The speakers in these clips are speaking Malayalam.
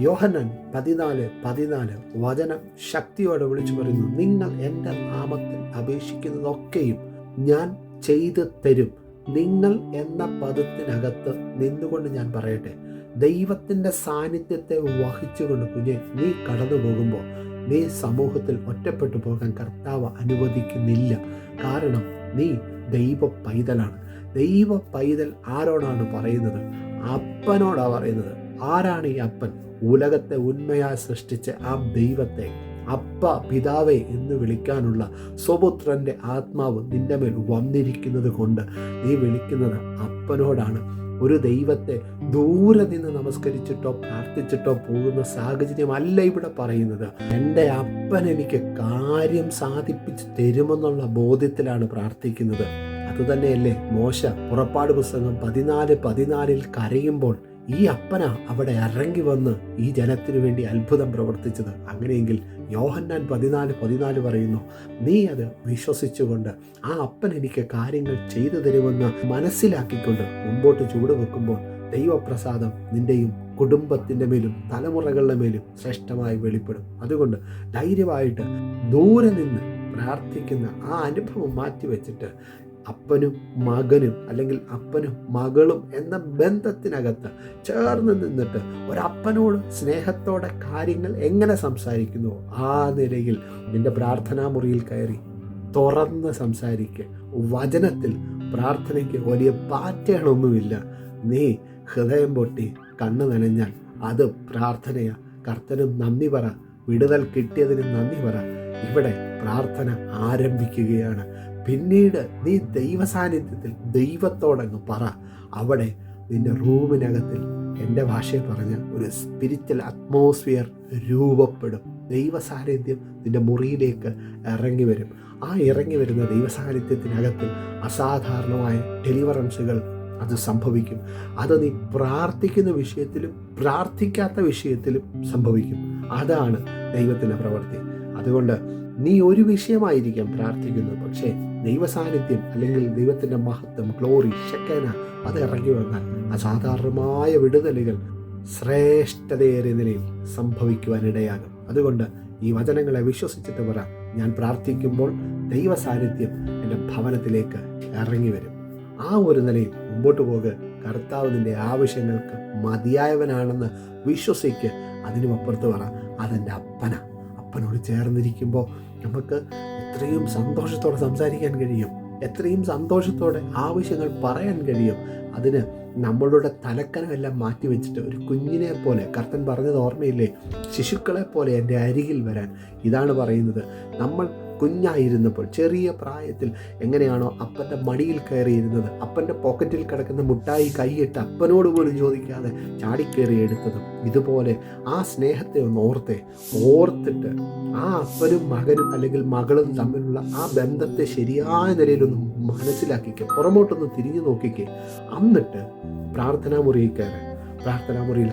യോഹന്നാൻ 14:14 വചനം ശക്തിയോടെ വിളിച്ചു പറയുന്നു, നിങ്ങൾ എൻ്റെ നാമത്തിൽ അപേക്ഷിക്കുന്നതൊക്കെയും ഞാൻ ചെയ്തു തരും. നിങ്ങൾ എന്ന പദത്തിനകത്ത് നിന്നുകൊണ്ട് ഞാൻ പറയട്ടെ, ദൈവത്തിൻ്റെ സാന്നിധ്യത്തെ വഹിച്ചുകൊണ്ട് കുഞ്ഞെ നീ കടന്നു പോകുമ്പോൾ നീ സമൂഹത്തിൽ ഒറ്റപ്പെട്ടു പോകാൻ കർത്താവ് അനുവദിക്കുന്നില്ല. കാരണം നീ ദൈവ പൈതലാണ്. ദൈവ പൈതൽ ആരോടാണ് പറയുന്നത്? അപ്പനോടാണ് പറയുന്നത്. ആരാണ് ഈ അപ്പൻ? ഉലകത്തെ ഉന്മയായി സൃഷ്ടിച്ച ആ ദൈവത്തെ അപ്പ, പിതാവേ എന്ന് വിളിക്കാനുള്ള സ്വപുത്രൻ്റെ ആത്മാവ് നിന്റെ മേൽ വന്നിരിക്കുന്നത് കൊണ്ട് നീ വിളിക്കുന്നത് അപ്പനോടാണ്. ഒരു ദൈവത്തെ ദൂരെ നിന്ന് നമസ്കരിച്ചിട്ടോ പ്രാർത്ഥിച്ചിട്ടോ പോകുന്ന സാഹചര്യമല്ല ഇവിടെ പറയുന്നത്. എൻ്റെ അപ്പൻ എനിക്ക് കാര്യം സാധിപ്പിച്ച് തരുമെന്നുള്ള ബോധ്യത്തിലാണ് പ്രാർത്ഥിക്കുന്നത്. അതുതന്നെയല്ലേ മോശ പുറപ്പാട് പുസ്തകം 14:14 കരയുമ്പോൾ ഈ അപ്പന അവിടെ ഇറങ്ങി വന്ന് ഈ ജനത്തിനു വേണ്ടി അത്ഭുതം പ്രവർത്തിച്ചത്. അങ്ങനെയെങ്കിൽ യോഹന്നാൻ 14:14 പറയുന്നു, നീ അത് വിശ്വസിച്ചുകൊണ്ട് ആ അപ്പൻ എനിക്ക് കാര്യങ്ങൾ ചെയ്തു തരുമെന്ന് മനസ്സിലാക്കിക്കൊണ്ട് മുമ്പോട്ട് ചുവടുവെക്കുമ്പോൾ ദൈവപ്രസാദം നിൻ്റെയും കുടുംബത്തിൻ്റെ മേലും തലമുറകളുടെ മേലും ശ്രേഷ്ഠമായി വെളിപ്പെടും. അതുകൊണ്ട് ധൈര്യമായിട്ട് ദൂരെ നിന്ന് പ്രാർത്ഥിക്കുന്ന ആ അനുഭവം മാറ്റിവെച്ചിട്ട് അപ്പനും മകനും അല്ലെങ്കിൽ അപ്പനും മകളും എന്ന ബന്ധത്തിനകത്ത് ചേർന്ന് നിന്നിട്ട് ഒരപ്പനോട് സ്നേഹത്തോടെ കാര്യങ്ങൾ എങ്ങനെ സംസാരിക്കുന്നുവോ ആ നിലയിൽ നിൻ്റെ പ്രാർത്ഥനാ മുറിയിൽ കയറി തുറന്ന് സംസാരിക്കുക. വചനത്തിൽ പ്രാർത്ഥനയ്ക്ക് വലിയ പാറ്റേണൊന്നുമില്ല. നീ ഹൃദയം പൊട്ടി കണ്ണ് നനഞ്ഞാൽ അത് പ്രാർത്ഥനയാ. കർത്തനും നന്ദി പറ, വിടുതൽ കിട്ടിയതിന് നന്ദി പറ. ഇവിടെ പ്രാർത്ഥന ആരംഭിക്കുകയാണ്. പിന്നീട് നീ ദൈവ സാന്നിധ്യത്തിൽ ദൈവത്തോടങ്ങ് പറ. അവിടെ നിൻ്റെ റൂമിനകത്തിൽ എൻ്റെ ഭാഷയിൽ പറഞ്ഞ ഒരു സ്പിരിച്വൽ അറ്റ്മോസ്ഫിയർ രൂപപ്പെടും. ദൈവ സാന്നിധ്യം നിൻ്റെ മുറിയിലേക്ക് ഇറങ്ങി വരും. ആ ഇറങ്ങി വരുന്ന ദൈവ സാന്നിധ്യത്തിനകത്ത് അസാധാരണമായ ഡെലിവറൻസുകൾ അത് സംഭവിക്കും. അത് നീ പ്രാർത്ഥിക്കുന്ന വിഷയത്തിലും പ്രാർത്ഥിക്കാത്ത വിഷയത്തിലും സംഭവിക്കും. അതാണ് ദൈവത്തിൻ്റെ പ്രവൃത്തി. അതുകൊണ്ട് നീ ഒരു വിഷയമായിരിക്കാം പ്രാർത്ഥിക്കുന്നത്, പക്ഷേ ദൈവ സാന്നിധ്യം അല്ലെങ്കിൽ ദൈവത്തിൻ്റെ മഹത്വം, ഗ്ലോറി, ശക്തന അത് ഇറങ്ങി വന്നാൽ അസാധാരണമായ വിടുതലുകൾ ശ്രേഷ്ഠതയേറിയ നിലയിൽ സംഭവിക്കുവാനിടയാകും. അതുകൊണ്ട് ഈ വചനങ്ങളെ വിശ്വസിച്ചിട്ട് പറ, ഞാൻ പ്രാർത്ഥിക്കുമ്പോൾ ദൈവ സാന്നിധ്യം എൻ്റെ ഭവനത്തിലേക്ക് ഇറങ്ങി വരും. ആ ഒരു നിലയിൽ മുമ്പോട്ട് പോകുക. കർത്താവ് നിൻ്റെ ആവശ്യങ്ങൾക്ക് മതിയായവനാണെന്ന് വിശ്വസിക്ക്. അതിനുമപ്പുറത്ത് പറ, അതെൻ്റെ അപ്പന. അപ്പനോട് ചേർന്നിരിക്കുമ്പോൾ നമുക്ക് എത്രയും സന്തോഷത്തോടെ സംസാരിക്കാൻ കഴിയും, എത്രയും സന്തോഷത്തോടെ ആവശ്യങ്ങൾ പറയാൻ കഴിയും. അതിന് നമ്മളുടെ തലക്കനമെല്ലാം മാറ്റിവെച്ചിട്ട് ഒരു കുഞ്ഞിനെ പോലെ, കർത്തൻ പറഞ്ഞത് ഓർമ്മയില്ലേ, ശിശുക്കളെ പോലെ എൻ്റെ അരികിൽ വരാൻ. ഇതാണ് പറയുന്നത്. നമ്മൾ കുഞ്ഞായിരുന്നപ്പോൾ ചെറിയ പ്രായത്തിൽ എങ്ങനെയാണോ അപ്പൻ്റെ മടിയിൽ കയറിയിരുന്നത്, അപ്പൻ്റെ പോക്കറ്റിൽ കിടക്കുന്ന മുട്ടായി കൈയിട്ട് അപ്പനോട് പോലും ചോദിക്കാതെ ചാടിക്കയറി എടുത്തതും, ഇതുപോലെ ആ സ്നേഹത്തെ ഒന്ന് ഓർത്തിട്ട് ആ അപ്പനും മകനും അല്ലെങ്കിൽ മകളും തമ്മിലുള്ള ആ ബന്ധത്തെ ശരിയായ നിലയിലൊന്ന് മനസ്സിലാക്കിക്കുക, പുറമോട്ടൊന്ന് തിരിഞ്ഞു നോക്കിക്കുക. എന്നിട്ട് പ്രാർത്ഥനാ മുറിയിൽ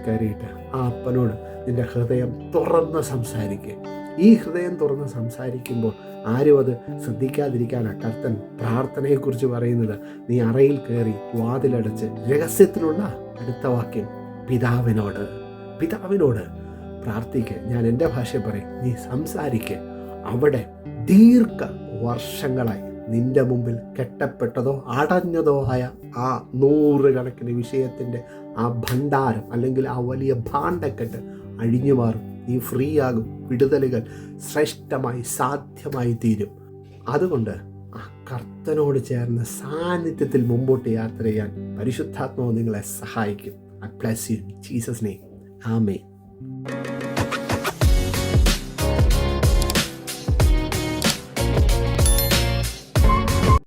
കയറിയിട്ട് ആ അപ്പനോട് നിൻ്റെ ഹൃദയം തുറന്ന് സംസാരിക്കുക. ഈ ഹൃദയം തുറന്ന് സംസാരിക്കുമ്പോൾ ആരും അത് ശ്രദ്ധിക്കാതിരിക്കാനാണ് കർത്തൻ പ്രാർത്ഥനയെക്കുറിച്ച് പറയുന്നത്. നീ അറയിൽ കയറി വാതിലടച്ച് രഹസ്യത്തിലുള്ള അടുത്ത വാക്യം പിതാവിനോട് പ്രാർത്ഥിക്കുക. ഞാൻ എൻ്റെ ഭാഷ പറയും, നീ സംസാരിക്കുക. അവിടെ ദീർഘ വർഷങ്ങളായി നിന്റെ മുമ്പിൽ കെട്ടപ്പെട്ടതോ അടഞ്ഞതോ ആയ ആ 100 കണക്കിന് വിഷയത്തിൻ്റെ ആ ഭണ്ഡാരം അല്ലെങ്കിൽ ആ വലിയ ഭാണ്ഡക്കെട്ട് അഴിഞ്ഞു മാറും. നീ ഫ്രീ ആകും. വിടുതലുകൾ ശ്രേഷ്ഠമായി സാധ്യമായി തീരും. അതുകൊണ്ട് ആ കർത്തനോട് ചേർന്ന സാന്നിധ്യത്തിൽ മുമ്പോട്ട് യാത്ര ചെയ്യാൻ പരിശുദ്ധാത്മാവ് നിങ്ങളെ സഹായിക്കും. I bless you in Jesus' name. Amen.